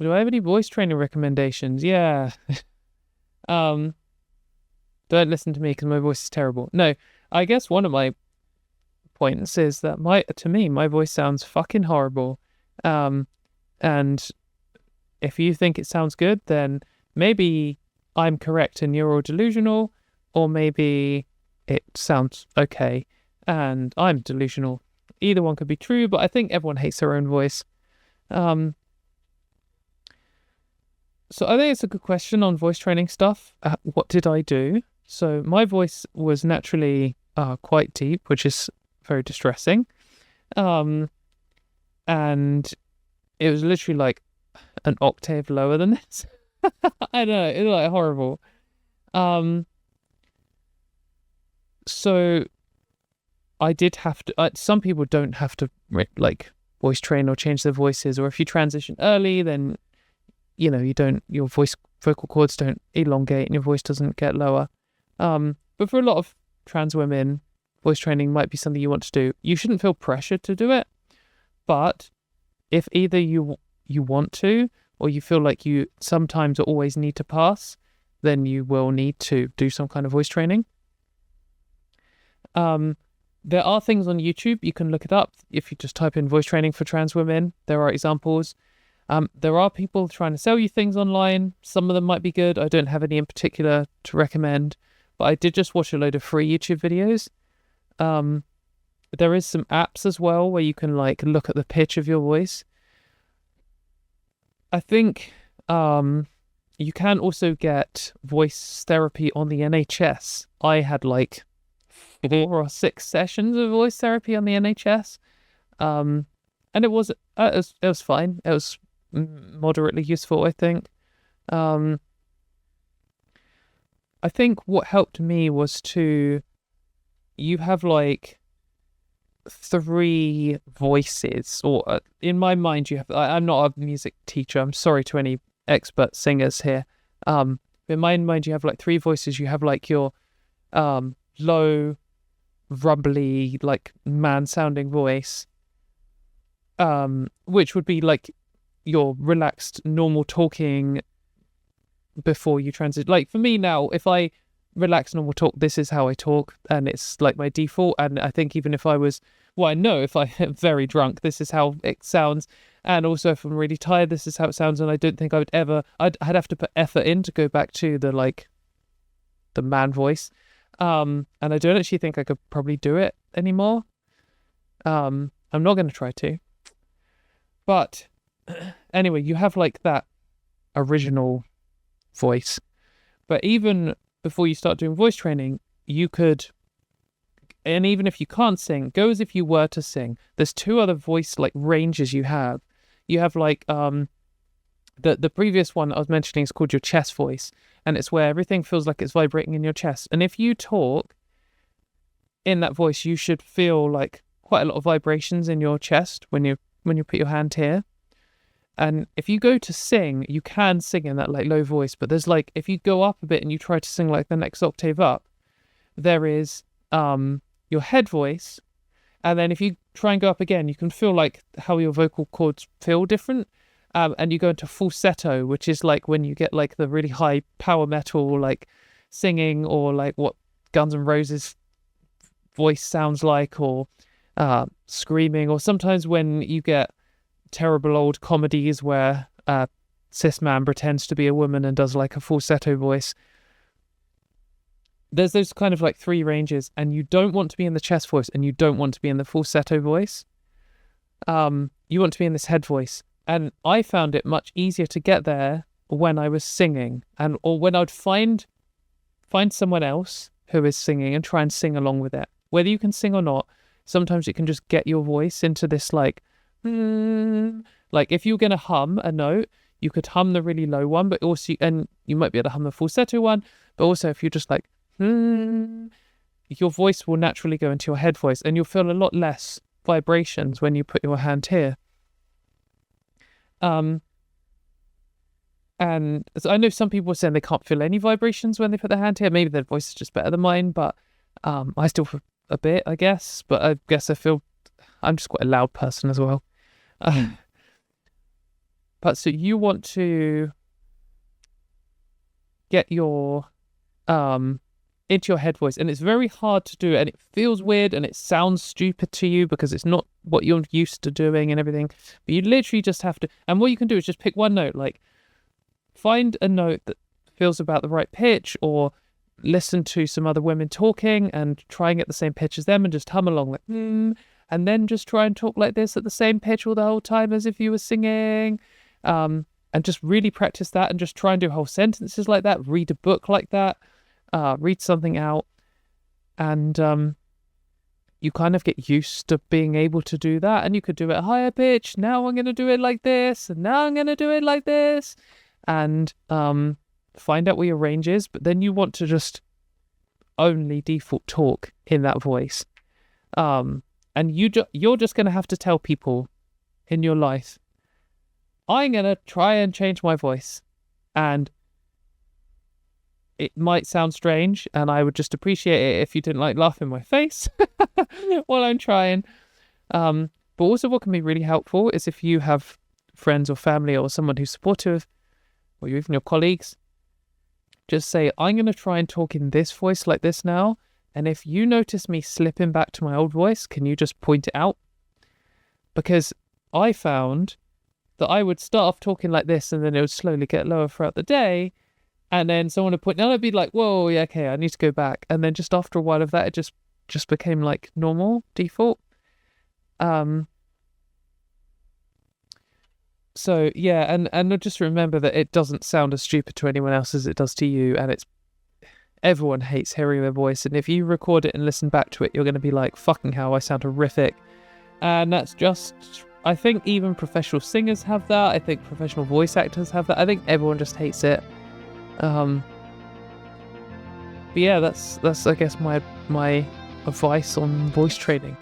Do I have any voice training recommendations? Yeah. Don't listen to me because my voice is terrible. No, I guess one of my points is that my voice sounds fucking horrible. And if you think it sounds good, then maybe I'm correct and you're all delusional, or maybe it sounds okay and I'm delusional. Either one could be true, but I think everyone hates their own voice. So I think it's a good question on voice training stuff. What did I do? So my voice was naturally quite deep, which is very distressing. And it was literally like an octave lower than this. I don't know, it's like horrible. So I did have to. Some people don't have to like voice train or change their voices, or if you transition early, then your vocal cords don't elongate and your voice doesn't get lower. But for a lot of trans women, voice training might be something you want to do. You shouldn't feel pressured to do it, but if either you want to, or you feel like you sometimes or always need to pass, then you will need to do some kind of voice training. There are things on YouTube, you can look it up. If you just type in voice training for trans women, there are examples. There are people trying to sell you things online. Some of them might be good. I don't have any in particular to recommend, but I did just watch a load of free YouTube videos. There is some apps as well where you can like look at the pitch of your voice. I think you can also get voice therapy on the NHS. I had like 4 or 6 sessions of voice therapy on the NHS. And it was fine. It was moderately useful, I think. I think what helped me was you have like 3 voices, or in my mind you have. I'm not a music teacher. I'm sorry to any expert singers here. In my mind you have like 3 voices. You have like your low, rumbly, like man-sounding voice, which would be like your relaxed, normal talking before you transit. Like for me now, if I relax normal talk, this is how I talk, and it's like my default. And I think even if I was, I know if I'm very drunk, this is how it sounds. And also if I'm really tired, this is how it sounds. And I don't think I'd have to put effort in to go back to the man voice. And I don't actually think I could probably do it anymore. I'm not going to try to. But anyway, you have like that original voice. But even before you start doing voice training, you could, and even if you can't sing, go as if you were to sing. There's 2 other voice like ranges you have. You have like the previous one I was mentioning is called your chest voice, and it's where everything feels like it's vibrating in your chest. And if you talk in that voice, you should feel like quite a lot of vibrations in your chest when you put your hand here. And if you go to sing, you can sing in that like low voice, but there's like, if you go up a bit and you try to sing like the next octave up, there is your head voice. And then if you try and go up again, you can feel like how your vocal cords feel different. And you go into falsetto, which is like when you get like the really high power metal, like singing, or like what Guns N' Roses voice sounds like, or screaming, or sometimes when you get terrible old comedies where cis man pretends to be a woman and does like a falsetto voice. There's those kind of like 3 ranges, and you don't want to be in the chest voice, and you don't want to be in the falsetto voice. You want to be in this head voice. And I found it much easier to get there when I was singing, or when I'd find someone else who is singing and try and sing along with it. Whether you can sing or not, sometimes it can just get your voice into this like if you're going to hum a note, you could hum the really low one, but also, and you might be able to hum the falsetto one, but also if you're just like, your voice will naturally go into your head voice, and you'll feel a lot less vibrations when you put your hand here. And so I know some people are saying they can't feel any vibrations when they put their hand here. Maybe their voice is just better than mine, but I still feel a bit, I guess. But I guess I'm just quite a loud person as well. But so you want to get your into your head voice, and it's very hard to do, and it feels weird, and it sounds stupid to you because it's not what you're used to doing and everything. But you literally just have to, and what you can do is just pick one note, like find a note that feels about the right pitch, or listen to some other women talking and try and get the same pitch as them and just hum along like and then just try and talk like this at the same pitch all the whole time as if you were singing, and just really practice that, and just try and do whole sentences like that, read a book like that, read something out, and you kind of get used to being able to do that, and you could do it at a higher pitch. Now I'm going to do it like this, and now I'm going to do it like this, and find out where your range is. But then you want to just only default talk in that voice, and you're just going to have to tell people in your life, I'm going to try and change my voice, and it might sound strange, and I would just appreciate it if you didn't like laugh in my face while I'm trying. But also what can be really helpful is if you have friends or family or someone who's supportive, or even your colleagues, just say, I'm going to try and talk in this voice like this now, and if you notice me slipping back to my old voice, can you just point it out? Because I found that I would start off talking like this, and then it would slowly get lower throughout the day. And then someone would point, and I'd be like, whoa, yeah, okay, I need to go back. And then just after a while of that, it just became like normal, default. So yeah, and just remember that it doesn't sound as stupid to anyone else as it does to you, and everyone hates hearing their voice, and if you record it and listen back to it, you're going to be like, fucking hell, I sound horrific. And that's just, I think even professional singers have that, I think professional voice actors have that, I think everyone just hates it. But yeah, that's I guess my advice on voice training.